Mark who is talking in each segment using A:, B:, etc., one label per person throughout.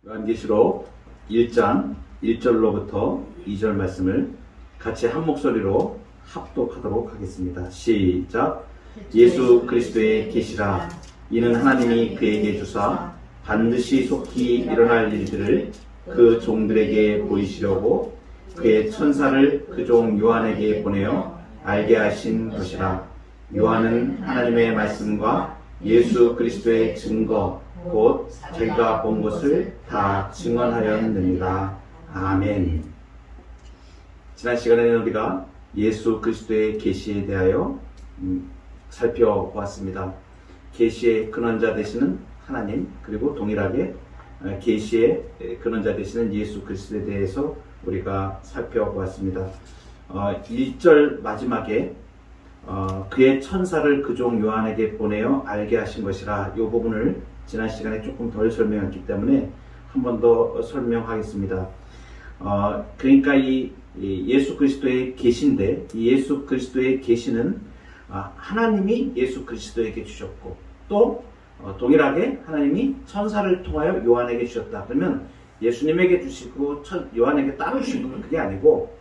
A: 요한계시록 1장 1절로부터 2절 말씀을 같이 한 목소리로 합독하도록 하겠습니다. 시작. 예수 그리스도의 계시라. 이는 하나님이 그에게 주사 반드시 속히 일어날 일들을 그 종들에게 보이시려고 그의 천사를 그 종 요한에게 보내어 알게 하신 것이라. 요한은 하나님의 말씀과 예수 그리스도의 증거 곧 자기가 본 것을 다 증언하였느니라. 아멘. 지난 시간에는 우리가 예수 그리스도의 계시에 대하여 살펴보았습니다. 계시의 근원자 되시는 하나님, 그리고 동일하게 계시의 근원자 되시는 예수 그리스도에 대해서 우리가 살펴보았습니다. 1절 마지막에 그의 천사를 그 종 요한에게 보내어 알게 하신 것이라, 이 부분을 지난 시간에 조금 덜 설명했기 때문에 한 번 더 설명하겠습니다. 그러니까 이 예수 그리스도의 계시인데, 이 예수 그리스도의 계시는 하나님이 예수 그리스도에게 주셨고, 또 동일하게 하나님이 천사를 통하여 요한에게 주셨다. 그러면 예수님에게 주시고 요한에게 따로 주신 건 그게 아니고,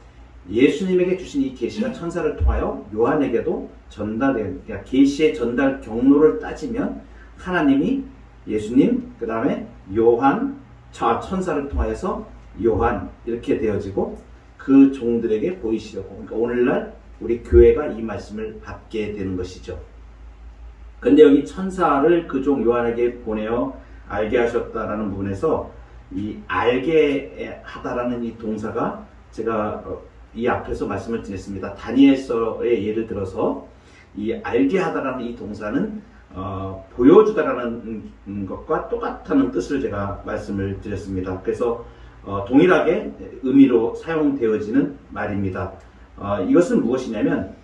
A: 예수님에게 주신 이 계시가 천사를 통하여 요한에게도 전달된, 그러니까 계시의 전달 경로를 따지면 하나님이 예수님, 그 다음에 요한, 천사를 통하여서 요한, 이렇게 되어지고 그 종들에게 보이시려고, 그러니까 오늘날 우리 교회가 이 말씀을 받게 되는 것이죠. 근데 여기 천사를 그 종 요한에게 보내어 알게 하셨다라는 부분에서 이 알게 하다라는 이 동사가, 제가 이 앞에서 말씀을 드렸습니다. 다니엘서의 예를 들어서 이 알게 하다라는 이 동사는 보여주다라는 것과 똑같다는 뜻을 제가 말씀을 드렸습니다. 그래서 동일하게 의미로 사용되어지는 말입니다. 이것은 무엇이냐면,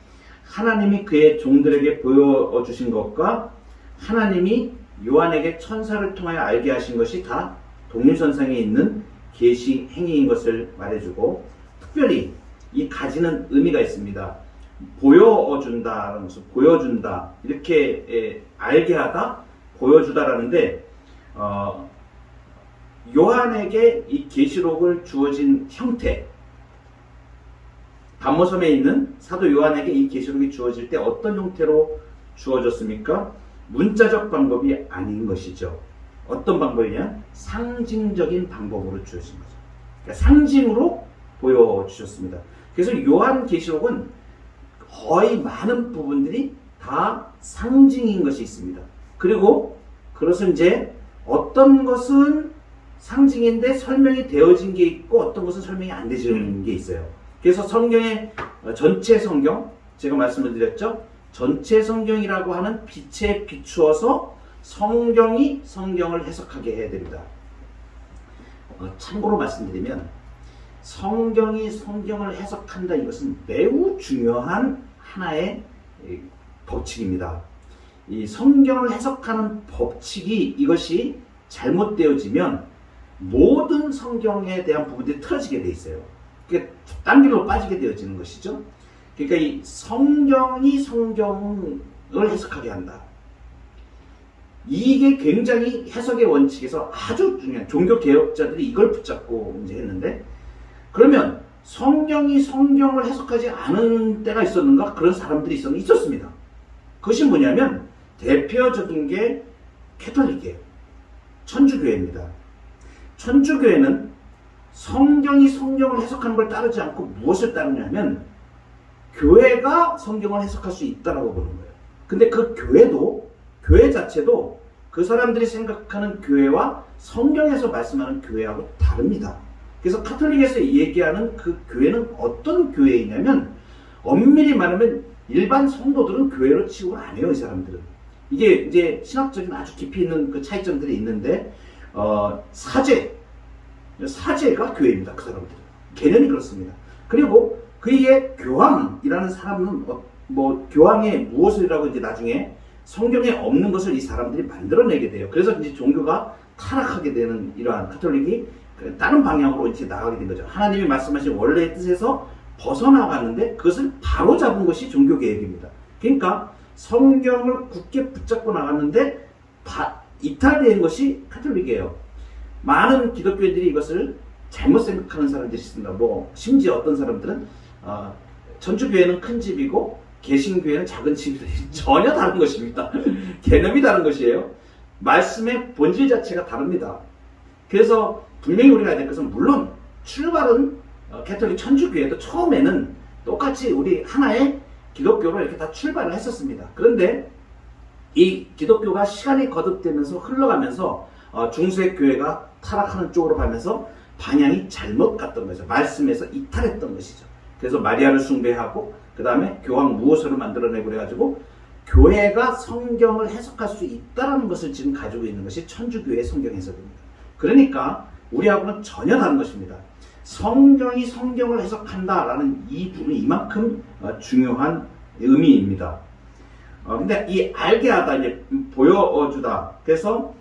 A: 하나님이 그의 종들에게 보여주신 것과 하나님이 요한에게 천사를 통하여 알게 하신 것이 다 동일선상에 있는 계시 행위인 것을 말해주고, 특별히 이 가지는 의미가 있습니다. 보여준다라는 것은, 보여준다, 이렇게 알게 하다, 보여주다라는데, 요한에게 이 계시록을 주어진 형태, 담모섬에 있는 사도 요한에게 이 계시록이 주어질 때 어떤 형태로 주어졌습니까? 문자적 방법이 아닌 것이죠. 어떤 방법이냐? 상징적인 방법으로 주어진 거죠. 그러니까 상징으로 보여주셨습니다. 그래서 요한 계시록은 거의 많은 부분들이 다 상징인 것이 있습니다. 그리고 그것은 이제 어떤 것은 상징인데 설명이 되어진 게 있고, 어떤 것은 설명이 안 되어진 게 있어요. 그래서 성경의 전체 성경, 제가 말씀을 드렸죠. 전체 성경이라고 하는 빛에 비추어서 성경이 성경을 해석하게 해야 됩니다. 참고로 말씀드리면, 성경이 성경을 해석한다, 이것은 매우 중요한 하나의 법칙입니다. 이 성경을 해석하는 법칙이, 이것이 잘못되어지면 모든 성경에 대한 부분들이 틀어지게 돼 있어요. 그게 딴 길로 빠지게 되어지는 것이죠. 그러니까 이 성경이 성경을 해석하게 한다, 이게 굉장히 해석의 원칙에서 아주 중요한, 종교개혁자들이 이걸 붙잡고 이제 했는데, 그러면 성경이 성경을 해석하지 않은 때가 있었는가? 그런 사람들이 있었습니다. 그것이 뭐냐면, 대표적인 게 캐톨릭이에요. 천주교회입니다. 천주교회는 성경이 성경을 해석하는 걸 따르지 않고 무엇을 따르냐면, 교회가 성경을 해석할 수 있다라고 보는 거예요. 근데 그 교회 자체도 그 사람들이 생각하는 교회와 성경에서 말씀하는 교회하고 다릅니다. 그래서 카톨릭에서 얘기하는 그 교회는 어떤 교회이냐면, 엄밀히 말하면 일반 성도들은 교회로 취급을 안 해요, 이 사람들은. 이게 이제 신학적인 아주 깊이 있는 그 차이점들이 있는데, 사제가 교회입니다, 그 사람들은. 개념이 그렇습니다. 그리고 그의 교황이라는 사람은 교황의 무엇이라고 이제 나중에 성경에 없는 것을 이 사람들이 만들어내게 돼요. 그래서 이제 종교가 타락하게 되는, 이러한 카톨릭이 다른 방향으로 이렇게 나가게 된 거죠. 하나님이 말씀하신 원래의 뜻에서 벗어나가는데 그것을 바로 잡은 것이 종교개혁입니다. 그러니까 성경을 굳게 붙잡고 나갔는데 이탈된 것이 카톨릭이에요. 많은 기독교인들이 이것을 잘못 생각하는 사람들이 있습니다. 심지어 어떤 사람들은 천주교회는 큰 집이고 개신교회는 작은 집이다. 전혀 다른 것입니다. 개념이 다른 것이에요. 말씀의 본질 자체가 다릅니다. 그래서 분명히 우리가 해야 될 것은, 물론 출발은 캐톨릭 천주교회도 처음에는 똑같이 우리 하나의 기독교로 이렇게 다 출발을 했었습니다. 그런데 이 기독교가 시간이 거듭되면서 흘러가면서 중세 교회가 타락하는 쪽으로 가면서 방향이 잘못 갔던 거죠. 말씀에서 이탈했던 것이죠. 그래서 마리아를 숭배하고 그 다음에 교황 무호서를 만들어내고 그래가지고 교회가 성경을 해석할 수 있다는 것을 지금 가지고 있는 것이 천주교의 성경 해석입니다. 그러니까 우리하고는 전혀 다른 것입니다. 성경이 성경을 해석한다라는 이 부분이 이만큼 중요한 의미입니다. 근데 이 알게 하다, 이제 보여주다. 그래서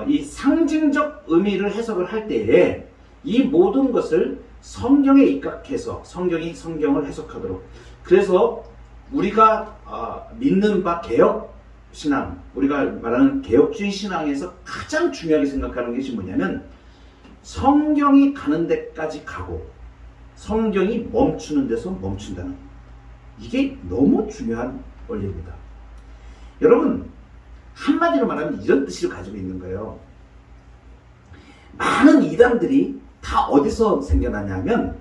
A: 이 상징적 의미를 해석을 할 때에 이 모든 것을 성경에 입각해서 성경이 성경을 해석하도록. 그래서 우리가 믿는 바 개혁신앙, 우리가 말하는 개혁주의 신앙에서 가장 중요하게 생각하는 것이 뭐냐면, 성경이 가는 데까지 가고 성경이 멈추는 데서 멈춘다는, 이게 너무 중요한 원리입니다. 여러분, 한마디로 말하면 이런 뜻을 가지고 있는 거예요. 많은 이단들이 다 어디서 생겨나냐면,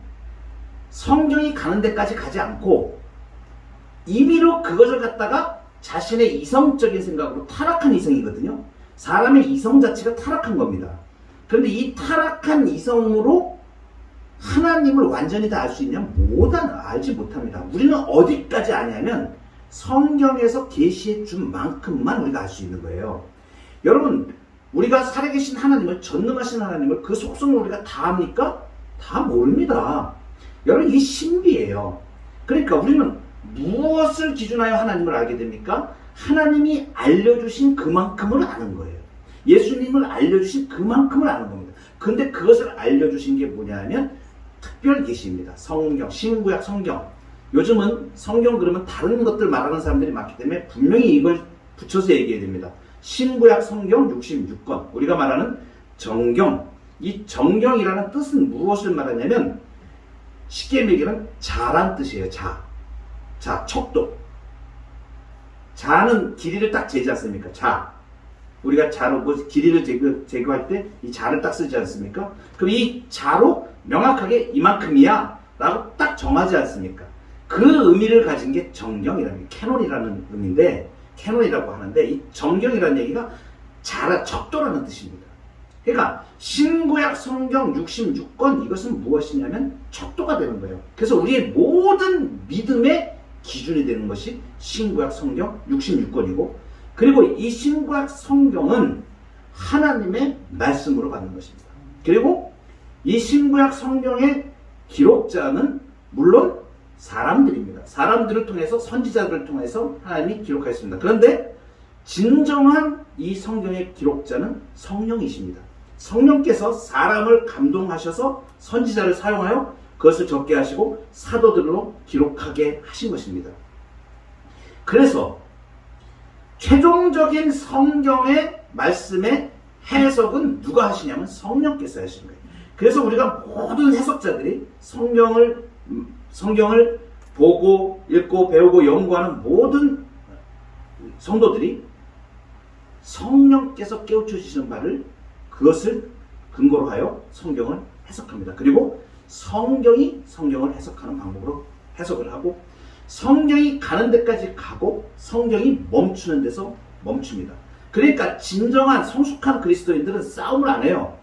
A: 성경이 가는 데까지 가지 않고 임의로 그것을 갖다가 자신의 이성적인 생각으로 타락한 이성이거든요. 사람의 이성 자체가 타락한 겁니다. 그런데 이 타락한 이성으로 하나님을 완전히 다 알 수 있냐? 알지 못합니다. 우리는 어디까지 아냐면 성경에서 계시해 준 만큼만 우리가 알 수 있는 거예요. 여러분, 우리가 살아계신 하나님을, 전능하신 하나님을 그 속성을 우리가 다 압니까? 다 모릅니다. 여러분, 이게 신비예요. 그러니까 우리는 무엇을 기준하여 하나님을 알게 됩니까? 하나님이 알려주신 그만큼을 아는 거예요. 예수님을 알려주신 그만큼을 아는 겁니다. 근데 그것을 알려주신 게 뭐냐면 특별 계시입니다. 성경, 신구약 성경. 요즘은 성경 그러면 다른 것들 말하는 사람들이 많기 때문에 분명히 이걸 붙여서 얘기해야 됩니다. 신구약 성경 66권, 우리가 말하는 정경. 이 정경이라는 뜻은 무엇을 말하냐면, 쉽게 얘기하면 자란 뜻이에요. 자, 척도. 자는 길이를 딱 재지 않습니까? 자. 우리가 자로 길이를 제거할 때 이 자를 딱 쓰지 않습니까? 그럼 이 자로 명확하게 이만큼이야 라고 딱 정하지 않습니까? 그 의미를 가진 게 정경이라는 게, 캐논이라는 의미인데, 캐논이라고 하는데, 이 정경이라는 얘기가 척도라는 뜻입니다. 그러니까 신구약 성경 66권, 이것은 무엇이냐면 척도가 되는 거예요. 그래서 우리의 모든 믿음의 기준이 되는 것이 신구약 성경 66권이고, 그리고 이 신구약 성경은 하나님의 말씀으로 받는 것입니다. 그리고 이 신구약 성경의 기록자는 물론 사람들입니다. 사람들을 통해서, 선지자들을 통해서 하나님이 기록하였습니다. 그런데 진정한 이 성경의 기록자는 성령이십니다. 성령께서 사람을 감동하셔서 선지자를 사용하여 그것을 적게 하시고 사도들로 기록하게 하신 것입니다. 그래서 최종적인 성경의 말씀의 해석은 누가 하시냐면 성령께서 하시는 거예요. 그래서 우리가 모든 해석자들이 성경을 보고 읽고 배우고 연구하는 모든 성도들이 성령께서 깨우쳐 주시는 바를, 그것을 근거로 하여 성경을 해석합니다. 그리고 성경이 성경을 해석하는 방법으로 해석을 하고, 성경이 가는 데까지 가고 성경이 멈추는 데서 멈춥니다. 그러니까 진정한 성숙한 그리스도인들은 싸움을 안 해요.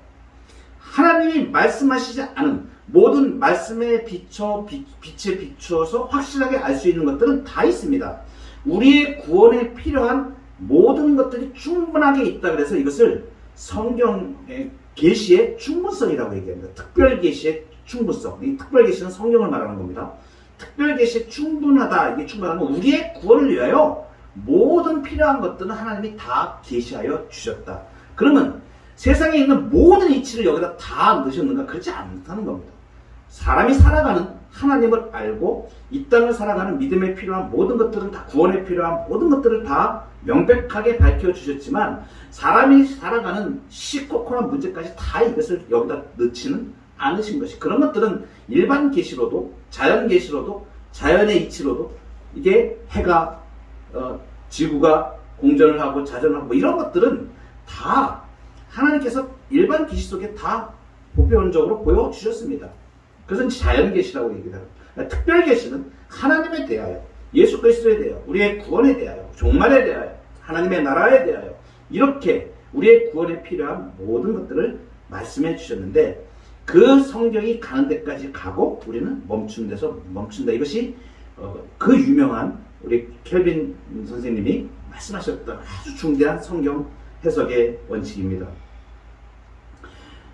A: 하나님이 말씀하시지 않은 모든 말씀에 빛에 비추어서 확실하게 알 수 있는 것들은 다 있습니다. 우리의 구원에 필요한 모든 것들이 충분하게 있다. 그래서 이것을 성경의 계시의 충분성이라고 얘기합니다. 특별 계시의 충분성. 이 특별 계시는 성경을 말하는 겁니다. 특별 계시에 충분하다. 이게 충분한 건 우리의 구원을 위하여 모든 필요한 것들은 하나님이 다 계시하여 주셨다. 그러면 세상에 있는 모든 이치를 여기다 다 넣으셨는가? 그렇지 않다는 겁니다. 사람이 살아가는 하나님을 알고 이 땅을 살아가는 믿음에 필요한 모든 것들은 다 구원에 필요한 모든 것들을 다 명백하게 밝혀주셨지만 사람이 살아가는 시코콜한 문제까지 다 이것을 여기다 넣지는 않으신 것이 그런 것들은 일반 계시로도 자연 계시로도 자연의 이치로도 이게 해가 지구가 공전을 하고 자전을 하고 이런 것들은 다 하나님께서 일반 계시 속에 다 보편적으로 보여주셨습니다. 그것은 자연 계시라고 얘기를 합니다. 특별 계시는 하나님에 대하여 예수 그리스도에 대하여 우리의 구원에 대하여 종말에 대하여 하나님의 나라에 대하여 이렇게 우리의 구원에 필요한 모든 것들을 말씀해 주셨는데 그 성경이 가는 데까지 가고 우리는 멈춘 데서 멈춘다. 이것이 그 유명한 우리 켈빈 선생님이 말씀하셨던 아주 중대한 성경 해석의 원칙입니다.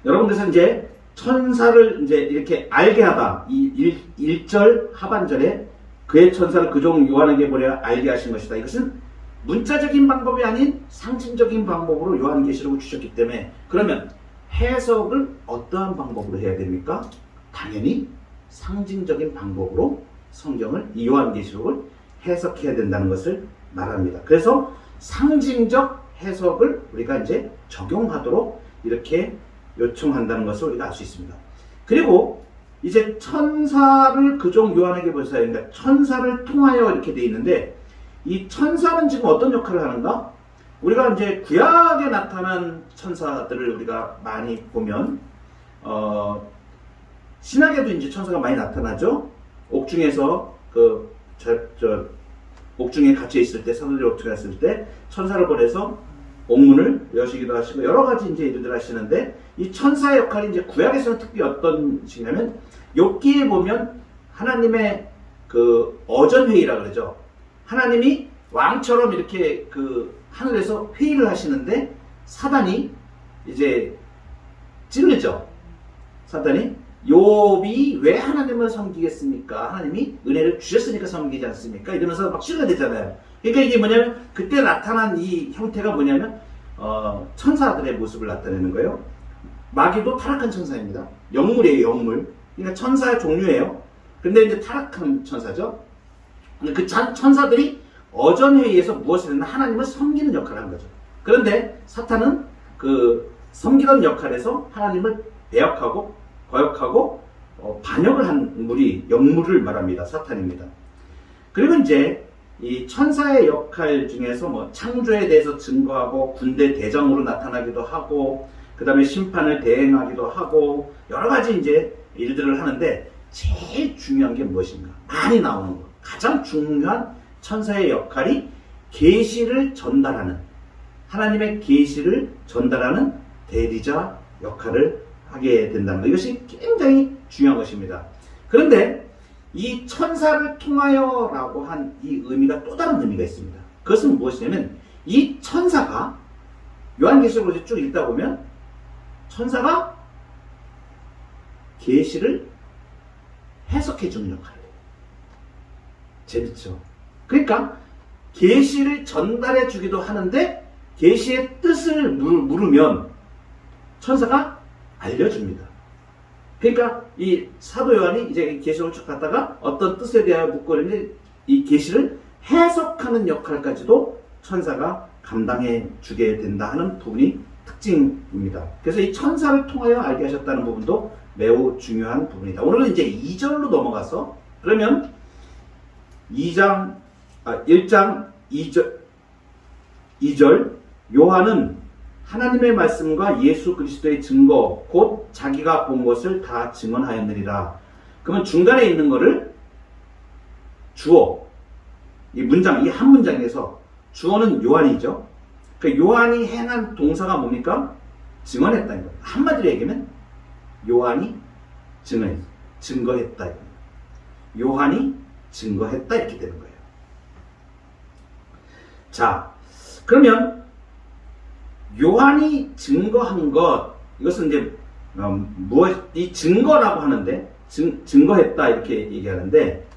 A: 여러분께서 이제 천사를 이제 이렇게 알게 하다. 이 1절 하반절에 그의 천사를 그 종 요한에게 보내어 알게 하신 것이다. 이것은 문자적인 방법이 아닌 상징적인 방법으로 요한계시록을 주셨기 때문에 그러면 해석을 어떠한 방법으로 해야 됩니까? 당연히 상징적인 방법으로 성경을 이 요한계시록을 해석해야 된다는 것을 말합니다. 그래서 상징적 해석을 우리가 이제 적용하도록 이렇게 요청한다는 것을 우리가 알 수 있습니다. 그리고 이제 천사를 그 종 요한에게 보내사 그러니까 천사를 통하여 이렇게 돼 있는데 이 천사는 지금 어떤 역할을 하는가? 우리가 이제 구약에 나타난 천사들을 우리가 많이 보면 신약에도 이제 천사가 많이 나타나죠. 옥중에서 옥중에 갇혀 있을 때 사도들이 옥중에 있을 때 천사를 보내서 옥문을 여시기도 하시고 여러 가지 이제 일들 하시는데 이 천사의 역할이 이제 구약에서는 특히 어떤 식이냐면 욥기에 보면 하나님의 그 어전회의라 그러죠. 하나님이 왕처럼 이렇게 그 하늘에서 회의를 하시는데 사단이 이제 찌르죠. 사단이 욥이 왜 하나님을 섬기겠습니까? 하나님이 은혜를 주셨으니까 섬기지 않습니까? 이러면서 막 찔러대잖아요. 그러니까 이게 뭐냐면 그때 나타난 이 형태가 뭐냐면 천사들의 모습을 나타내는 거예요. 마귀도 타락한 천사입니다. 영물이에요, 영물. 그러니까 천사의 종류예요. 근데 이제 타락한 천사죠. 그 천사들이 어전회의에서 무엇을 했나? 하나님을 섬기는 역할을 한 거죠. 그런데 사탄은 그 섬기던 역할에서 하나님을 배역하고 거역하고 반역을 한 영물을 말합니다. 사탄입니다. 그리고 이제 이 천사의 역할 중에서 뭐 창조에 대해서 증거하고 군대 대장으로 나타나기도 하고 그 다음에 심판을 대행하기도 하고 여러 가지 이제 일들을 하는데 제일 중요한 게 무엇인가? 많이 나오는 것. 가장 중요한 천사의 역할이 계시를 전달하는 하나님의 계시를 전달하는 대리자 역할을 하게 된다는 것. 이것이 굉장히 중요한 것입니다. 그런데 이 천사를 통하여라고 한 이 의미가 또 다른 의미가 있습니다. 그것은 무엇이냐면 이 천사가 요한계시록을 쭉 읽다 보면 천사가 계시를 해석해 주는 역할을 해요. 재밌죠? 그러니까 계시를 전달해 주기도 하는데 계시의 뜻을 물으면 천사가 알려줍니다. 그러니까 이 사도 요한이 이제 계시록을 쭉 갔다가 어떤 뜻에 대하여 묻고 있는데 이 계시를 해석하는 역할까지도 천사가 감당해 주게 된다 하는 부분이 특징입니다. 그래서 이 천사를 통하여 알게 하셨다는 부분도 매우 중요한 부분이다. 오늘은 이제 2절로 넘어가서 그러면 1장 2절 요한은 하나님의 말씀과 예수 그리스도의 증거 곧 자기가 본 것을 다 증언하였느니라. 그러면 중간에 있는 거를 주어 이 문장 이 한 문장에서 주어는 요한이죠. 그러니까 요한이 행한 동사가 뭡니까? 증언했다는 거예요. 한마디로 얘기하면 요한이 증거했다. 요한이 증거했다 이렇게 되는 거예요. 자, 그러면 요한이 증거한 것 이것은 이제 이 증거라고 하는데 증거했다 이렇게 얘기하는데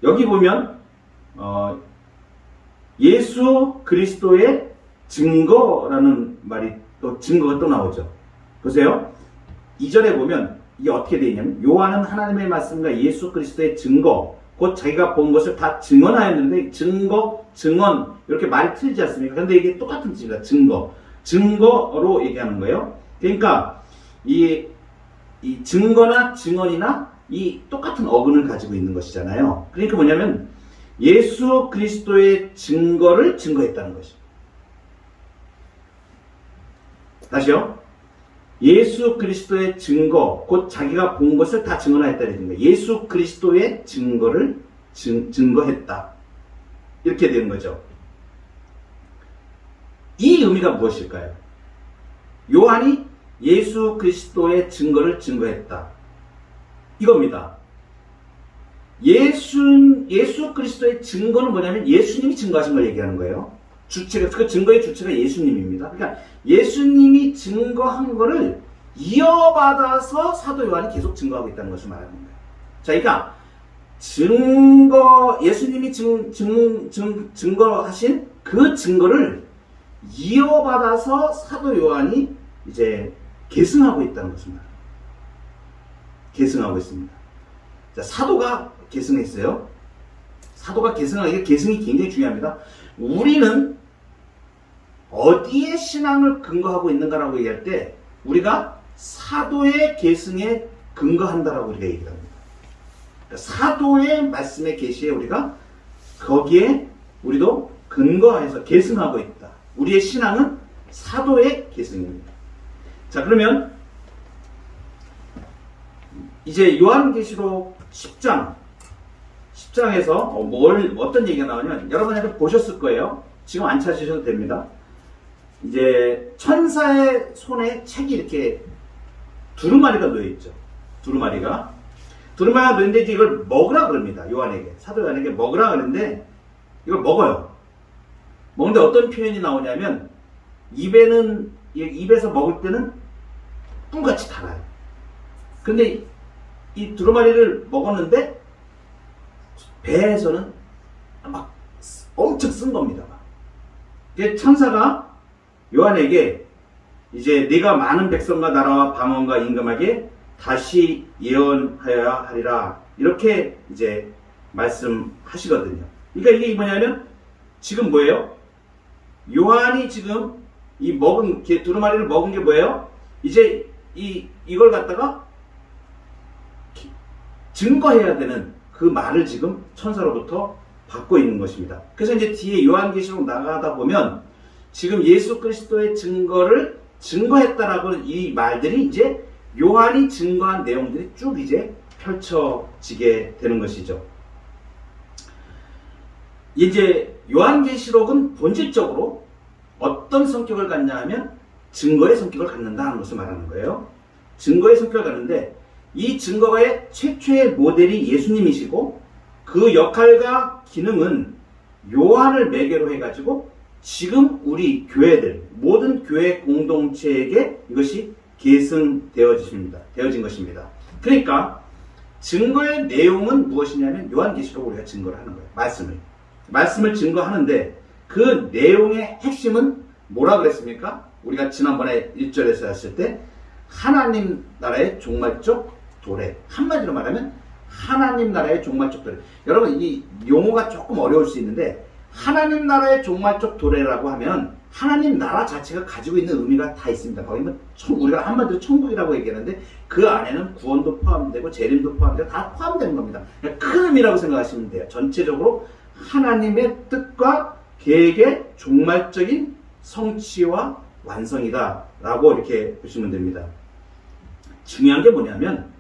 A: 여기 보면 예수 그리스도의 증거라는 말이 또 증거가 또 나오죠. 보세요. 2절에 보면 이게 어떻게 되어 있냐면 요한은 하나님의 말씀과 예수 그리스도의 증거 곧 자기가 본 것을 다 증언하였는데 증거, 증언 이렇게 말이 틀리지 않습니까? 그런데 이게 똑같은 뜻입니다. 증거로 얘기하는 거예요. 그러니까 이 증거나 증언이나 이 똑같은 어근을 가지고 있는 것이잖아요. 그러니까 뭐냐면 예수 그리스도의 증거를 증거했다는 것이죠. 다시요. 예수 그리스도의 증거, 곧 자기가 본 것을 다 증언하였다는 거예요. 예수 그리스도의 증거를 증거했다. 이렇게 되는 거죠. 이 의미가 무엇일까요? 요한이 예수 그리스도의 증거를 증거했다. 이겁니다. 예수 그리스도의 증거는 뭐냐면 예수님이 증거하신 걸 얘기하는 거예요. 그 증거의 주체가 예수님입니다. 그러니까 예수님이 증거한 거를 이어받아서 사도 요한이 계속 증거하고 있다는 것을 말하는 거예요. 자, 그러니까 예수님이 증거하신 그 증거를 이어받아서 사도 요한이 이제 계승하고 있다는 것을 말합니다. 계승하고 있습니다. 자, 사도가 계승했어요. 사도가 계승이 굉장히 중요합니다. 우리는 어디에 신앙을 근거하고 있는가라고 얘기할 때 우리가 사도의 계승에 근거한다라고 우리가 얘기를 합니다. 그러니까 사도의 말씀의 계시에 우리가 거기에 우리도 근거해서 계승하고 있다. 우리의 신앙은 사도의 계승입니다. 자, 그러면 이제 요한계시록 10장에서 어떤 얘기가 나오냐면 여러분들 보셨을 거예요. 지금 안 찾으셔도 됩니다. 이제 천사의 손에 책이 이렇게 두루마리가 놓여있죠. 두루마리가 놓였는데 이걸 먹으라 그럽니다. 요한에게. 사도 요한에게 먹으라 그러는데 이걸 먹어요. 먹는데 어떤 표현이 나오냐면 입에서 먹을 때는 꿀같이 달아요. 근데 이 두루마리를 먹었는데 배에서는 막 엄청 쓴 겁니다. 천사가 요한에게 이제 네가 많은 백성과 나라와 방언과 임금에게 다시 예언하여야 하리라 이렇게 이제 말씀하시거든요. 그러니까 이게 뭐냐면 지금 뭐예요? 요한이 지금 두루마리를 먹은 게 뭐예요? 이제 이걸 갖다가 증거해야 되는 그 말을 지금 천사로부터 받고 있는 것입니다. 그래서 이제 뒤에 요한계시록 나가다 보면 지금 예수 그리스도의 증거를 증거했다라고 이 말들이 이제 요한이 증거한 내용들이 쭉 이제 펼쳐지게 되는 것이죠. 이제 요한계시록은 본질적으로 어떤 성격을 갖냐 하면 증거의 성격을 갖는다는 것을 말하는 거예요. 증거의 성격을 갖는데 이 증거의 최초의 모델이 예수님이시고 그 역할과 기능은 요한을 매개로 해가지고 지금 우리 교회들 모든 교회 공동체에게 이것이 되어진 것입니다. 그러니까 증거의 내용은 무엇이냐면 요한계시록 우리가 증거를 하는 거예요. 말씀을 증거하는데 그 내용의 핵심은 뭐라 그랬습니까? 우리가 지난번에 1절에서 했을 때 하나님 나라의 종말적 도래. 한마디로 말하면 하나님 나라의 종말적 도래. 여러분 이 용어가 조금 어려울 수 있는데 하나님 나라의 종말적 도래라고 하면 하나님 나라 자체가 가지고 있는 의미가 다 있습니다. 거기는 우리가 한마디로 천국이라고 얘기하는데 그 안에는 구원도 포함되고 재림도 포함되고 다 포함되는 겁니다. 큰 의미라고 생각하시면 돼요. 전체적으로 하나님의 뜻과 계획의 종말적인 성취와 완성이다 라고 이렇게 보시면 됩니다. 중요한 게 뭐냐면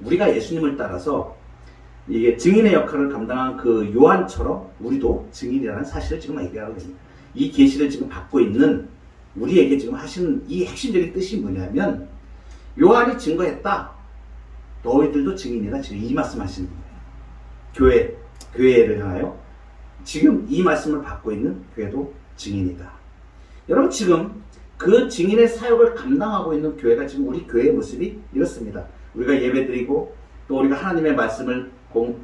A: 우리가 예수님을 따라서 이게 증인의 역할을 감당한 그 요한처럼 우리도 증인이라는 사실을 지금 얘기하고 있습니다. 이 계시를 지금 받고 있는 우리에게 지금 하시는 이 핵심적인 뜻이 뭐냐면 요한이 증거했다. 너희들도 증인이다. 지금 이 말씀 하시는 거예요. 교회를 향하여 지금 이 말씀을 받고 있는 교회도 증인이다. 여러분 지금 그 증인의 사역을 감당하고 있는 교회가 지금 우리 교회의 모습이 이렇습니다. 우리가 예배드리고 또 우리가 하나님의 말씀을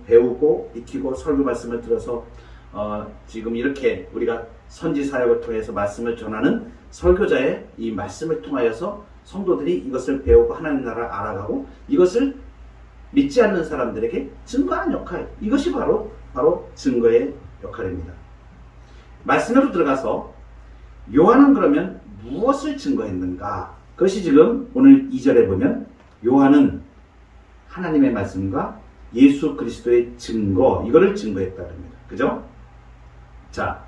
A: 배우고 익히고 설교 말씀을 들어서 지금 이렇게 우리가 선지 사역을 통해서 말씀을 전하는 설교자의 이 말씀을 통하여서 성도들이 이것을 배우고 하나님 나라를 알아가고 이것을 믿지 않는 사람들에게 증거하는 역할, 이것이 바로 증거의 역할입니다. 말씀으로 들어가서 요한은 그러면 무엇을 증거했는가? 그것이 지금 오늘 2절에 보면 요한은 하나님의 말씀과 예수 그리스도의 증거, 이거를 증거했다 그럽니다. 그죠? 자,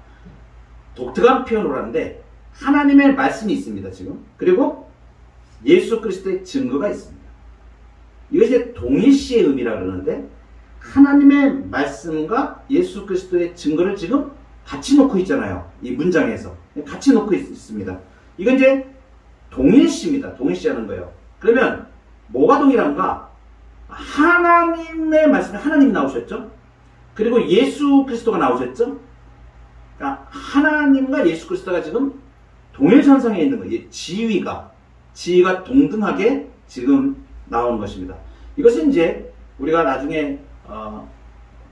A: 독특한 표현으로 하는데 하나님의 말씀이 있습니다, 지금. 그리고 예수 그리스도의 증거가 있습니다. 이것이 동일시의 의미라 그러는데 하나님의 말씀과 예수 그리스도의 증거를 지금 같이 놓고 있잖아요. 이 문장에서. 같이 놓고 있습니다. 이건 이제 동일시입니다. 동일시하는 거예요. 그러면 뭐가 동일한가? 하나님의 말씀에 하나님이 나오셨죠? 그리고 예수 그리스도가 나오셨죠? 그러니까 하나님과 예수 그리스도가 지금 동일선상에 있는 거예요. 지위가 동등하게 지금 나오는 것입니다. 이것은 이제 우리가 나중에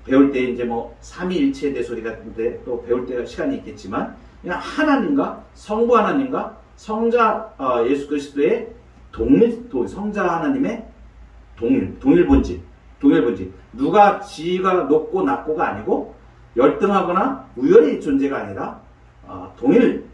A: 배울 때 이제 뭐 삼위일체에 대해서 우리가 또 배울 때 시간이 있겠지만 그냥 하나님과 성부 하나님과 성자 예수 그리스도의 성자 하나님의 동일 본질. 누가 지위가 높고 낮고가 아니고 열등하거나 우열의 존재가 아니라 동일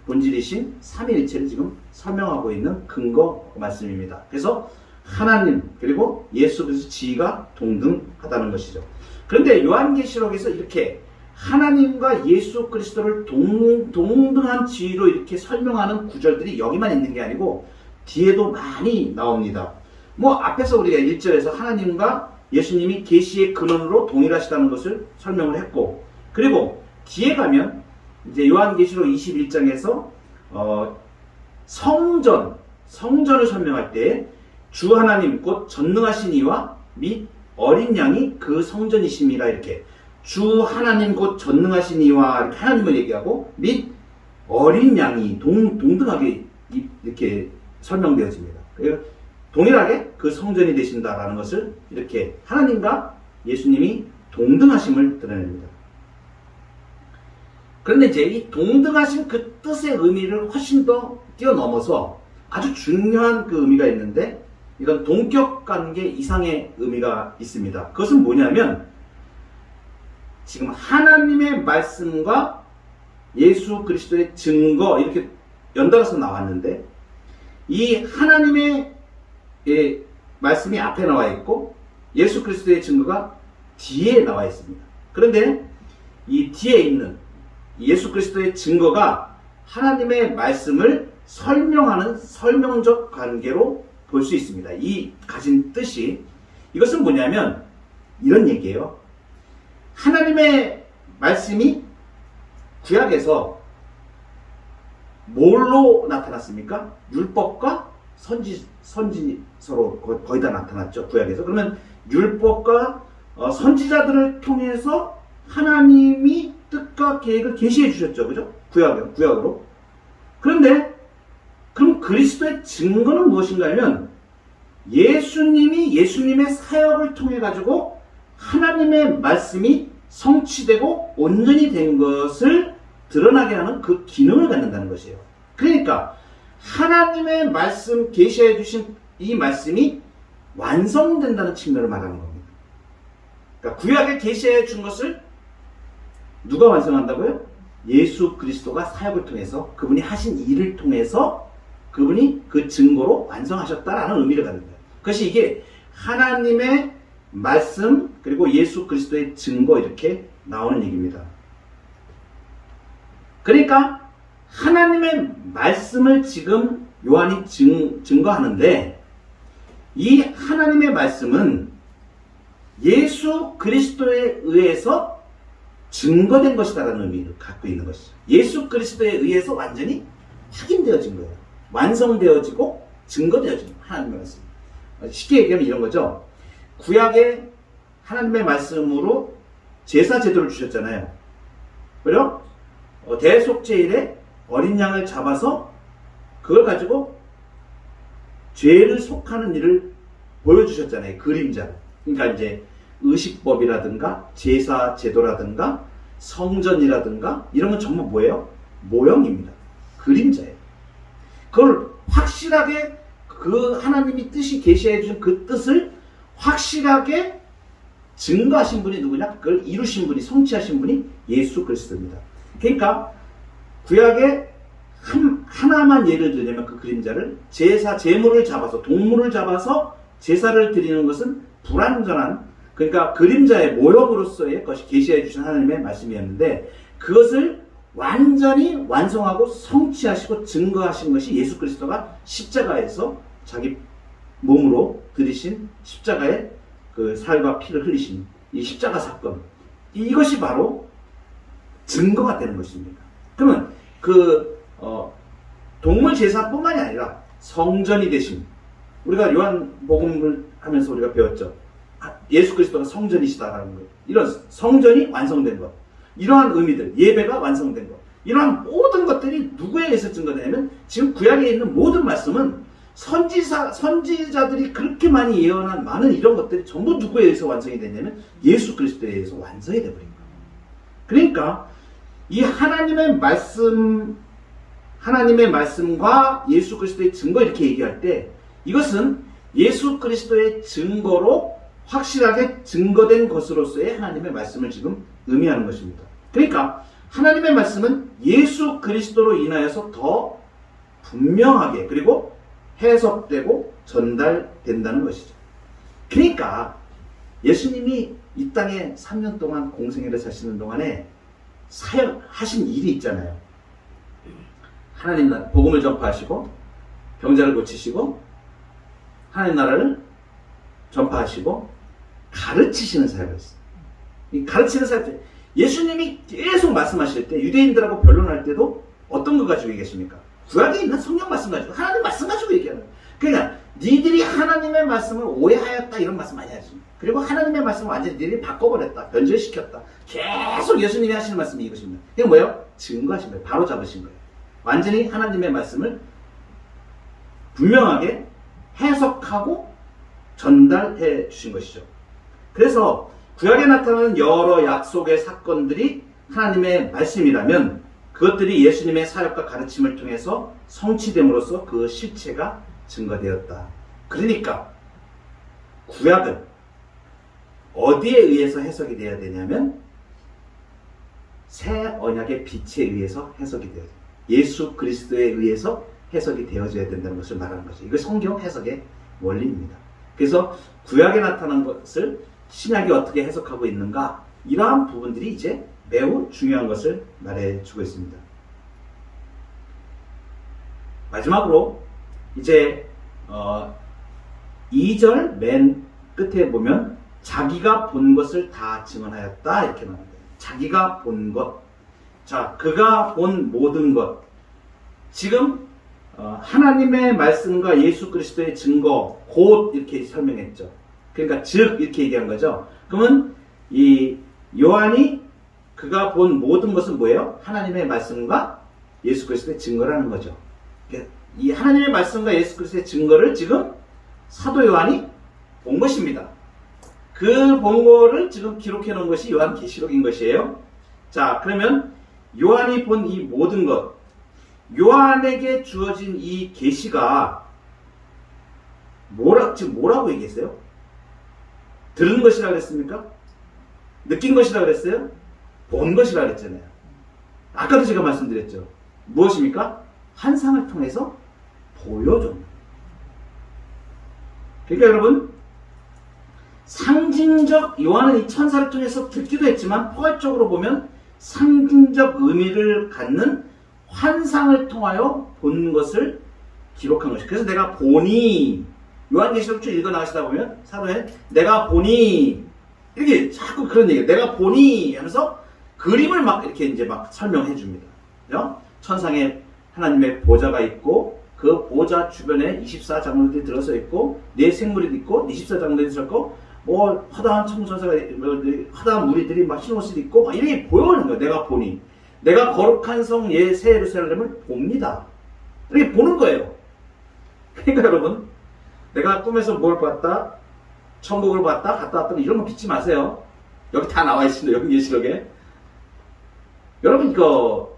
A: 본질이신 삼위일체를 지금 설명하고 있는 근거 말씀입니다. 그래서 하나님 그리고 예수 그리스도 지위가 동등하다는 것이죠. 그런데 요한계시록에서 이렇게 하나님과 예수 그리스도를 동등한 지위로 이렇게 설명하는 구절들이 여기만 있는 게 아니고 뒤에도 많이 나옵니다. 뭐 앞에서 우리가 1절에서 하나님과 예수님이 계시의 근원으로 동일하시다는 것을 설명을 했고, 그리고 뒤에 가면 이제 요한계시록 21장에서 성전을 설명할 때 주 하나님 곧 전능하신 이와 및 어린 양이 그 성전이심이라, 이렇게 주 하나님 곧 전능하신 이와 이렇게 하나님을 얘기하고 및 어린 양이 동등하게 이렇게 설명되어집니다. 그래서 동일하게 그 성전이 되신다라는 것을 이렇게 하나님과 예수님이 동등하심을 드러냅니다. 그런데 이제 이 동등하신 그 뜻의 의미를 훨씬 더 뛰어넘어서 아주 중요한 그 의미가 있는데, 이건 동격관계 이상의 의미가 있습니다. 그것은 뭐냐면 지금 하나님의 말씀과 예수 그리스도의 증거 이렇게 연달아서 나왔는데, 이 하나님의 말씀이 앞에 나와 있고 예수 그리스도의 증거가 뒤에 나와 있습니다. 그런데 이 뒤에 있는 예수 그리스도의 증거가 하나님의 말씀을 설명하는 설명적 관계로 볼 수 있습니다. 이 가진 뜻이, 이것은 뭐냐면 이런 얘기예요. 하나님의 말씀이 구약에서 뭘로 나타났습니까? 율법과 선지서로 거의 다 나타났죠, 구약에서. 그러면 율법과 선지자들을 통해서 하나님이 뜻과 계획을 계시해 주셨죠, 그죠? 구약으로. 그런데 그럼 그리스도의 증거는 무엇인가 하면 예수님의 사역을 통해 가지고 하나님의 말씀이 성취되고 온전히 된 것을 드러나게 하는 그 기능을 갖는다는 것이에요. 그러니까 하나님의 말씀, 계시해 주신 이 말씀이 완성된다는 측면을 말하는 겁니다. 그러니까 구약에 계시해 준 것을 누가 완성한다고요? 예수 그리스도가 사역을 통해서, 그분이 하신 일을 통해서 그분이 그 증거로 완성하셨다라는 의미를 갖는 거예요. 그것이 이게 하나님의 말씀 그리고 예수 그리스도의 증거, 이렇게 나오는 얘기입니다. 그러니까 하나님의 말씀을 지금 요한이 증거하는데, 이 하나님의 말씀은 예수 그리스도에 의해서 증거된 것이다라는 의미를 갖고 있는 것이죠. 예수 그리스도에 의해서 완전히 확인되어진 거예요. 완성되어지고 증거되어진 거예요. 하나님의 말씀. 쉽게 얘기하면 이런 거죠. 구약에 하나님의 말씀으로 제사 제도를 주셨잖아요. 그죠? 대속제일에 어린 양을 잡아서 그걸 가지고 죄를 속하는 일을 보여주셨잖아요. 그림자. 그러니까 이제 의식법이라든가 제사 제도라든가 성전이라든가 이런 건 전부 뭐예요? 모형입니다. 그림자예요. 그걸 확실하게 그 하나님이 뜻이 계시해 주신 그 뜻을 확실하게 증거하신 분이 누구냐? 그걸 이루신 분이, 성취하신 분이 예수 그리스도입니다. 그러니까 구약에 하나만 예를 들자면 그 그림자를 제물을 잡아서, 동물을 잡아서 제사를 드리는 것은 불완전한, 그러니까 그림자의 모형으로서의 것이 계시해 주신 하나님의 말씀이었는데, 그것을 완전히 완성하고 성취하시고 증거하신 것이 예수 그리스도가 십자가에서 자기 몸으로 들이신 십자가의 그 살과 피를 흘리신 이 십자가 사건, 이것이 바로 증거가 되는 것입니다. 그러면 동물 제사뿐만이 아니라 성전이 되신, 우리가 요한복음을 하면서 우리가 배웠죠. 예수 그리스도가 성전이시다라는 것, 이런 성전이 완성된 것, 이러한 의미들, 예배가 완성된 것, 이러한 모든 것들이 누구에 의해서 증거되냐면, 지금 구약에 있는 모든 말씀은 선지자들이 그렇게 많이 예언한 많은 이런 것들이 전부 누구에 의해서 완성이 됐냐면 예수 그리스도에 의해서 완성이 되어버린 거예요. 그러니까 이 하나님의 말씀과 예수 그리스도의 증거, 이렇게 얘기할 때 이것은 예수 그리스도의 증거로 확실하게 증거된 것으로서의 하나님의 말씀을 지금 의미하는 것입니다. 그러니까 하나님의 말씀은 예수 그리스도로 인하여서 더 분명하게, 그리고 해석되고 전달된다는 것이죠. 그러니까 예수님이 이 땅에 3년 동안 공생애를 사시는 동안에 사역하신 일이 있잖아요. 하나님 나라, 복음을 전파하시고 병자를 고치시고 하나님 나라를 전파하시고 가르치시는 사역을 했어요. 이 가르치는 사역, 예수님이 계속 말씀하실 때 유대인들하고 변론할 때도 어떤 거 가지고 얘기하십니까? 구약에 있는 성경 말씀 가지고, 하나님 말씀 가지고 얘기하는 거예요. 그러니까 니들이 하나님의 말씀을 오해하였다, 이런 말씀 많이 하십니다. 그리고 하나님의 말씀을 완전히 니들이 바꿔버렸다, 변절시켰다, 계속 예수님이 하시는 말씀이 이것입니다. 이게 뭐예요? 증거하신 거예요. 바로 잡으신 거예요. 완전히 하나님의 말씀을 분명하게 해석하고 전달해 주신 것이죠. 그래서 구약에 나타나는 여러 약속의 사건들이 하나님의 말씀이라면, 그것들이 예수님의 사역과 가르침을 통해서 성취됨으로써 그 실체가 증거되었다. 그러니까 구약은 어디에 의해서 해석이 되어야 되냐면 새 언약의 빛에 의해서 해석이 되어야 돼요. 예수 그리스도에 의해서 해석이 되어져야 된다는 것을 말하는 거죠. 이거 성경 해석의 원리입니다. 그래서 구약에 나타난 것을 신약이 어떻게 해석하고 있는가, 이러한 부분들이 이제 매우 중요한 것을 말해주고 있습니다. 마지막으로 이제 2절 맨 끝에 보면 자기가 본 것을 다 증언하였다, 이렇게 말합니다. 자기가 본 것, 자, 그가 본 모든 것. 지금 하나님의 말씀과 예수 그리스도의 증거, 곧 이렇게 설명했죠. 그러니까 즉 이렇게 얘기한 거죠. 그러면 이 요한이 그가 본 모든 것은 뭐예요? 하나님의 말씀과 예수 그리스도의 증거라는 거죠. 이 하나님의 말씀과 예수 그리스도의 증거를 지금 사도 요한이 본 것입니다. 그 본 거를 지금 기록해 놓은 것이 요한계시록인 것이에요. 자, 그러면 요한이 본 이 모든 것, 요한에게 주어진 이 계시가 지금 뭐라고 얘기했어요? 들은 것이라 그랬습니까? 느낀 것이라 그랬어요? 본 것이라 그랬잖아요. 아까도 제가 말씀드렸죠. 무엇입니까? 환상을 통해서 보여줍니다. 그러니까 여러분, 상징적, 요한은 이 천사를 통해서 듣기도 했지만 포괄적으로 보면 상징적 의미를 갖는 환상을 통하여 본 것을 기록한 것이죠. 그래서 내가 보니, 요한계시록 쭉 읽어나가시다 보면 사도에 내가 보니, 이렇게 자꾸 그런 얘기예요. 내가 보니 하면서 그림을 막 이렇게 이제 막 설명해 줍니다. 천상에 하나님의 보좌가 있고, 그 보좌 주변에 24장로들이 들어서 있고, 네 생물이 있고, 24장로들이 있었고, 뭐 화다한 청천사가, 화다한 무리들이 막 흰 옷을 입고 막 이렇게 보여오는 거예요. 내가 보니, 내가 거룩한 성 새 예루살렘을 봅니다. 이렇게 보는 거예요. 그러니까 여러분, 내가 꿈에서 뭘 봤다, 천국을 봤다, 갔다 왔다, 이런 거 믿지 마세요. 여기 다 나와 있습니다. 여기 계시록에. 여러분, 이거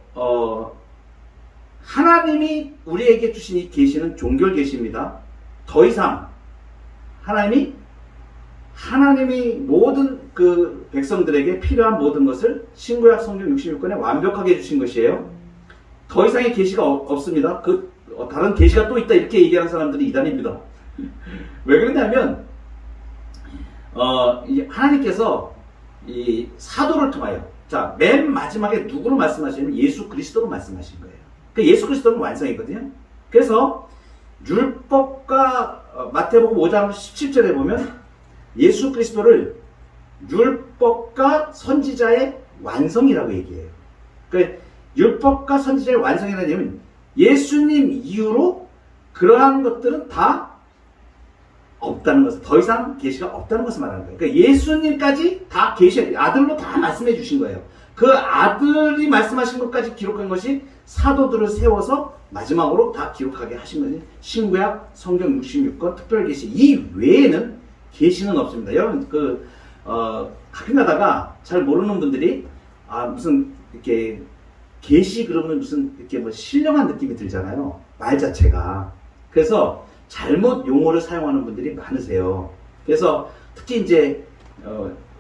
A: 하나님이 우리에게 주신 이 계시는 종결 계시입니다. 더 이상 하나님이 모든 그 백성들에게 필요한 모든 것을 신구약 성경 66권에 완벽하게 해주신 것이에요. 더 이상의 계시가 없습니다. 다른 계시가 또 있다 이렇게 얘기하는 사람들이 이단입니다. 왜 그러냐면 하나님께서 이 사도를 통하여 맨 마지막에 누구로 말씀하시냐면 예수 그리스도로 말씀하신 거예요. 그 예수 그리스도는 완성이거든요. 그래서 율법과 마태복음 5장 17절에 보면 예수 그리스도를 율법과 선지자의 완성이라고 얘기해요. 그러니까 율법과 선지자의 완성이라는 얘기는 예수님 이후로 그러한 것들은 다 없다는 것을, 더 이상 계시가 없다는 것을 말하는 거예요. 그러니까 예수님까지 다 계시, 아들로 다 말씀해 주신 거예요. 그 아들이 말씀하신 것까지 기록한 것이 사도들을 세워서 마지막으로 다 기록하게 하신 거지. 신구약 성경 66권 특별 계시 이 외에는 계시는 없습니다. 여러분 가끔 가다가 잘 모르는 분들이 무슨 이렇게 계시 그러면 무슨 이렇게 뭐 신령한 느낌이 들잖아요. 말 자체가. 그래서 잘못 용어를 사용하는 분들이 많으세요. 그래서 특히 이제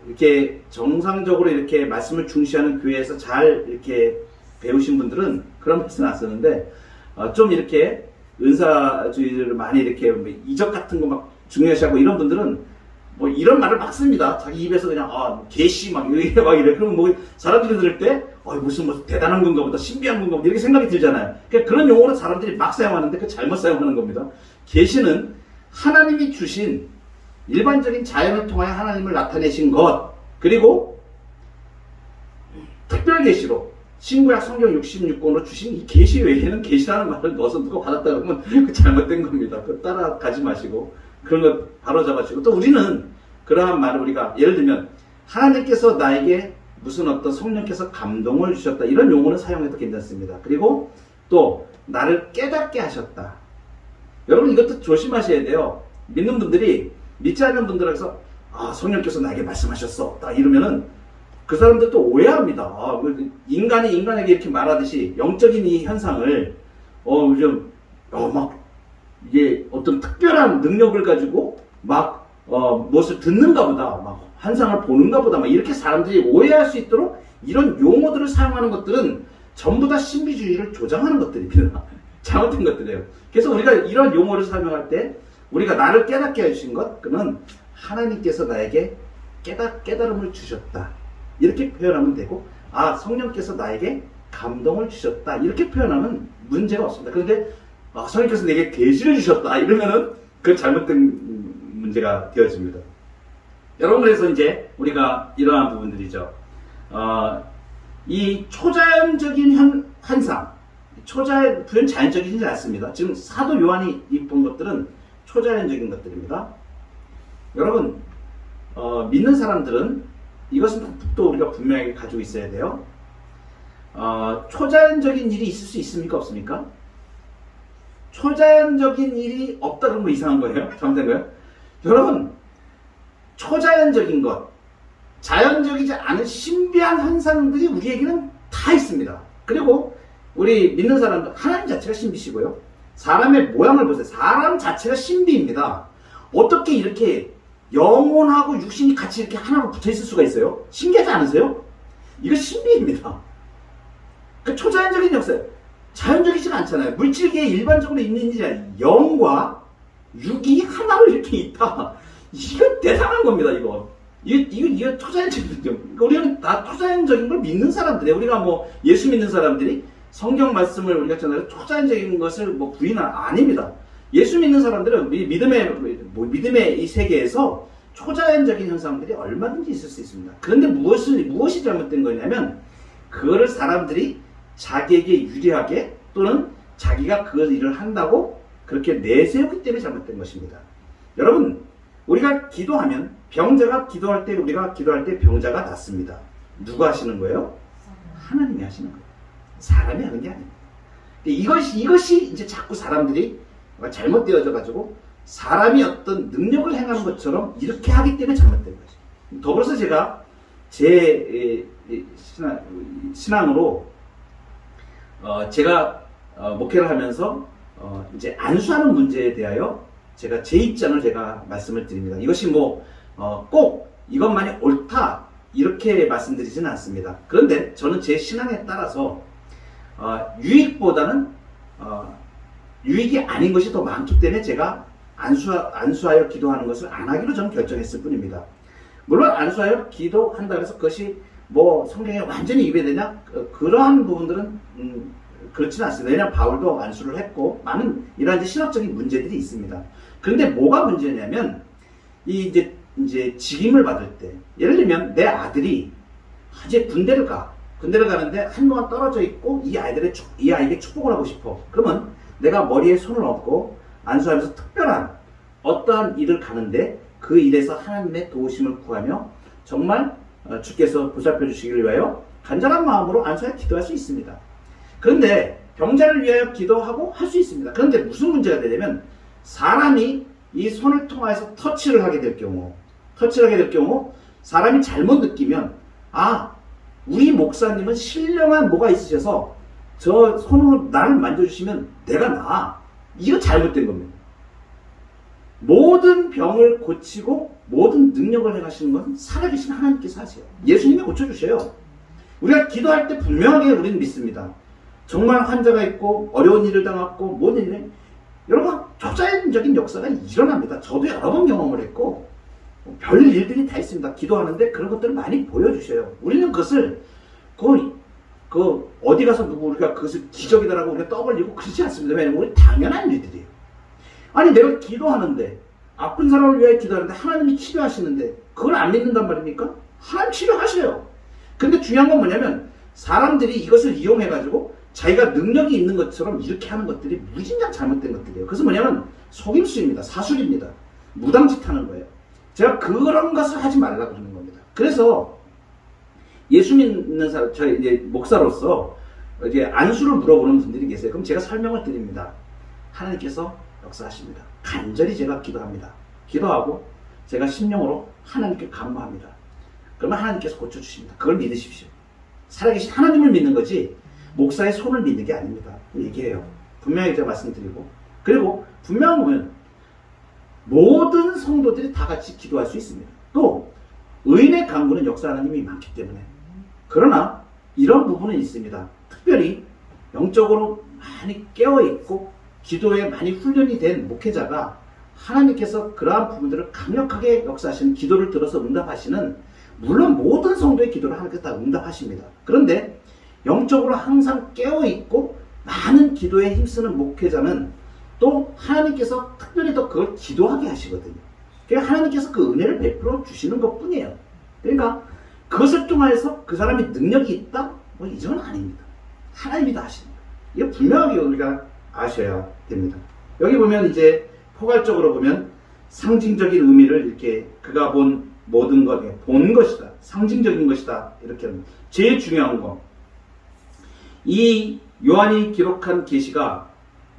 A: 이렇게 정상적으로 이렇게 말씀을 중시하는 교회에서 잘 이렇게 배우신 분들은 그런 말씀 안 쓰는데 좀 이렇게 은사주의를 많이 이렇게 이적 같은 거 막 중요시하고 이런 분들은 뭐 이런 말을 막 씁니다. 자기 입에서 그냥 계시 막 이래. 그러면 뭐 사람들이 들을 때 무슨 대단한 건가 보다, 신비한 건가 보다 이렇게 생각이 들잖아요. 그러니까 그런 용어를 사람들이 막 사용하는데 그 잘못 사용하는 겁니다. 계시는 하나님이 주신 일반적인 자연을 통하여 하나님을 나타내신 것, 그리고 특별 계시로 신구약 성경 66권으로 주신 이 계시 외에는 계시라는 말을 넣어서 누가 받았다 그러면 그 잘못된 겁니다. 그 따라가지 마시고 그런 것 바로 잡아주시고, 또 우리는 그러한 말을 우리가 예를 들면 하나님께서 나에게 무슨 어떤 성령께서 감동을 주셨다 이런 용어는 사용해도 괜찮습니다. 그리고 또 나를 깨닫게 하셨다. 여러분 이것도 조심하셔야 돼요. 믿는 분들이 믿지 않는 분들에서 성령께서 나에게 말씀하셨어 딱 이러면은 그 사람들 또 오해합니다. 인간이 인간에게 이렇게 말하듯이 영적인 이 현상을 막 이게 어떤 특별한 능력을 가지고 막 무엇을 듣는가 보다, 막 환상을 보는가 보다, 막 이렇게 사람들이 오해할 수 있도록 이런 용어들을 사용하는 것들은 전부 다 신비주의를 조장하는 것들입니다. 잘못된 것들이에요. 그래서 우리가 이런 용어를 사용할 때 우리가 나를 깨닫게 해주신 것, 그는 하나님께서 나에게 깨달음을 주셨다 이렇게 표현하면 되고, 성령께서 나에게 감동을 주셨다 이렇게 표현하면 문제가 없습니다. 그런데 성령께서 내게 계시를 주셨다 이러면은 그 잘못된 문제가 되어집니다. 여러분, 그래서 이제 우리가 이러한 부분들이죠. 이 초자연적인 현상, 부연 자연적이지 않습니다. 지금 사도 요한이 본 것들은 초자연적인 것들입니다. 여러분, 믿는 사람들은 이것은 또 우리가 분명하게 가지고 있어야 돼요. 초자연적인 일이 있을 수 있습니까? 없습니까? 초자연적인 일이 없다 그러면 뭐 이상한 거예요? 잘못된 거예요? 여러분, 초자연적인 것, 자연적이지 않은 신비한 현상들이 우리에게는 다 있습니다. 그리고 우리 믿는 사람들, 하나님 자체가 신비시고요. 사람의 모양을 보세요. 사람 자체가 신비입니다. 어떻게 이렇게 영혼하고 육신이 같이 이렇게 하나로 붙어 있을 수가 있어요? 신기하지 않으세요? 이거 신비입니다. 그 초자연적인 역사예요. 자연적이지가 않잖아요. 물질계에 일반적으로 있는 일이 아니라 영과 육이 하나로 이렇게 있다. 이거 대단한 겁니다, 이거. 이거 초자연적인 점. 그러니까 우리는 다 초자연적인 걸 믿는 사람들이에요. 우리가 뭐 예수 믿는 사람들이 성경 말씀을 우리가 전에 초자연적인 것을 뭐 부인은 아닙니다. 예수 믿는 사람들은 믿음의 이 세계에서 초자연적인 현상들이 얼마든지 있을 수 있습니다. 그런데 무엇이 잘못된 거냐면 그거를 사람들이 자기에게 유리하게 또는 자기가 그 일을 한다고 그렇게 내세우기 때문에 잘못된 것입니다. 여러분, 우리가 기도하면 병자가 기도할 때 우리가 기도할 때 병자가 낫습니다. 누가 하시는 거예요? 하나님이 하시는 거예요. 사람이 하는 게 아닙니다. 이것이 이제 자꾸 사람들이 잘못되어져 가지고 사람이 어떤 능력을 행하는 것처럼 이렇게 하기 때문에 잘못된 거죠. 더불어서 제가 제 신앙으로 제가 목회를 하면서 이제 안수하는 문제에 대하여 제가 제 입장을 제가 말씀을 드립니다. 이것이 꼭 이것만이 옳다 이렇게 말씀드리지는 않습니다. 그런데 저는 제 신앙에 따라서 유익보다는 유익이 아닌 것이 더 많기 때문에 제가 안수하여 기도하는 것을 안 하기로 저는 결정했을 뿐입니다. 물론 안수하여 기도한다 해서 그것이 성경에 완전히 위배되냐? 그러한 부분들은 그렇지는 않습니다. 왜냐하면 바울도 안수를 했고 많은 이러한 신학적인 문제들이 있습니다. 그런데 뭐가 문제냐면 이제 직임을 받을 때, 예를 들면 내 아들이 이제 군대를 가는데 한동안 떨어져 있고 이 아이에게 축복을 하고 싶어. 그러면 내가 머리에 손을 얹고 안수하면서 특별한 어떠한 일을 가는데 그 일에서 하나님의 도우심을 구하며 정말 주께서 보살펴 주시기를 위하여 간절한 마음으로 안수하여 기도할 수 있습니다. 그런데 병자를 위하여 기도하고 할 수 있습니다. 그런데 무슨 문제가 되냐면 사람이 이 손을 통해서 터치를 하게 될 경우 사람이 잘못 느끼면 우리 목사님은 신령한 뭐가 있으셔서 저 손으로 나를 만져주시면 내가 나아. 이거 잘못된 겁니다. 모든 병을 고치고 모든 능력을 행하시는 건 살아계신 하나님께서 하세요. 예수님이 고쳐주셔요. 우리가 기도할 때 분명하게 우리는 믿습니다. 정말 환자가 있고 어려운 일을 당했고 모든 일에 여러분 초자연적인 역사가 일어납니다. 저도 여러 번 경험을 했고 별 일들이 다 있습니다. 기도하는데 그런 것들을 많이 보여주셔요. 우리는 그것을 어디 가서 우리가 그것을 기적이다라고 우리가 떠벌리고 그러지 않습니다. 왜냐하면 우리 당연한 일들이에요. 아니 내가 기도하는데 아픈 사람을 위해 기도하는데 하나님이 치료하시는데 그걸 안 믿는단 말입니까? 하나님 치료하셔요. 근데 중요한 건 뭐냐면 사람들이 이것을 이용해가지고 자기가 능력이 있는 것처럼 이렇게 하는 것들이 무진장 잘못된 것들이에요. 그래서 뭐냐면 속임수입니다. 사술입니다. 무당짓 하는 거예요. 제가 그런 것을 하지 말라고 그러는 겁니다. 그래서 예수 믿는 사람, 저희 이제 목사로서 이제 안수를 물어보는 분들이 계세요. 그럼 제가 설명을 드립니다. 하나님께서 역사하십니다. 간절히 제가 기도합니다. 기도하고 제가 심령으로 하나님께 간구합니다. 그러면 하나님께서 고쳐주십니다. 그걸 믿으십시오. 살아계신 하나님을 믿는 거지 목사의 손을 믿는 게 아닙니다. 얘기해요. 분명히 제가 말씀드리고 그리고 분명한 거면 모든 성도들이 다 같이 기도할 수 있습니다. 또 의인의 간구는 역사하는 힘이 많기 때문에 그러나 이런 부분은 있습니다. 특별히 영적으로 많이 깨어있고 기도에 많이 훈련이 된 목회자가 하나님께서 그러한 부분들을 강력하게 역사하시는 기도를 들어서 응답하시는 물론 모든 성도의 기도를 하나님께서 다 응답하십니다. 그런데 영적으로 항상 깨어있고 많은 기도에 힘쓰는 목회자는 또 하나님께서 특별히 더 그걸 기도하게 하시거든요. 그러니까 하나님께서 그 은혜를 베풀어 주시는 것 뿐이에요. 그러니까 그것을 통해서 그 사람이 능력이 있다? 이건 아닙니다. 하나님이 다 하십니다. 이거 분명하게 우리가 아셔야 됩니다. 여기 보면 이제 포괄적으로 보면 상징적인 의미를 이렇게 그가 본 모든 것에 본 것이다. 상징적인 것이다. 이렇게 합니다. 제일 중요한 거. 이 요한이 기록한 계시가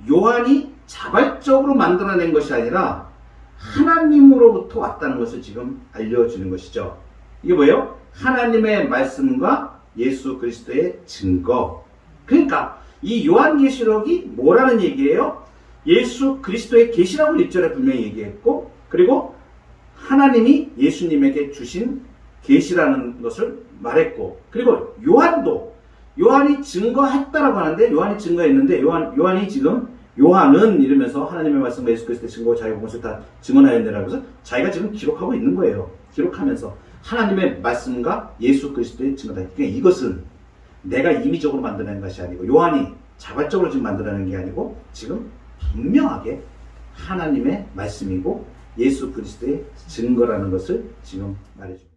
A: 요한이 자발적으로 만들어낸 것이 아니라 하나님으로부터 왔다는 것을 지금 알려주는 것이죠. 이게 뭐예요? 하나님의 말씀과 예수 그리스도의 증거. 그러니까 이 요한계시록이 뭐라는 얘기예요? 예수 그리스도의 계시라고 1절에 분명히 얘기했고 그리고 하나님이 예수님에게 주신 계시라는 것을 말했고 그리고 요한이 증거했다라고 하는데 요한이 증거했는데 요한이 지금 요한은 이러면서 하나님의 말씀과 예수 그리스도의 증거와 자기가 본 것을 다 증언하였느라고 해서 자기가 지금 기록하고 있는 거예요. 기록하면서 하나님의 말씀과 예수 그리스도의 증거다. 그러니까 이것은 내가 임의적으로 만들어낸 것이 아니고 요한이 자발적으로 지금 만들어낸 게 아니고 지금 분명하게 하나님의 말씀이고 예수 그리스도의 증거라는 것을 지금 말해줍니다.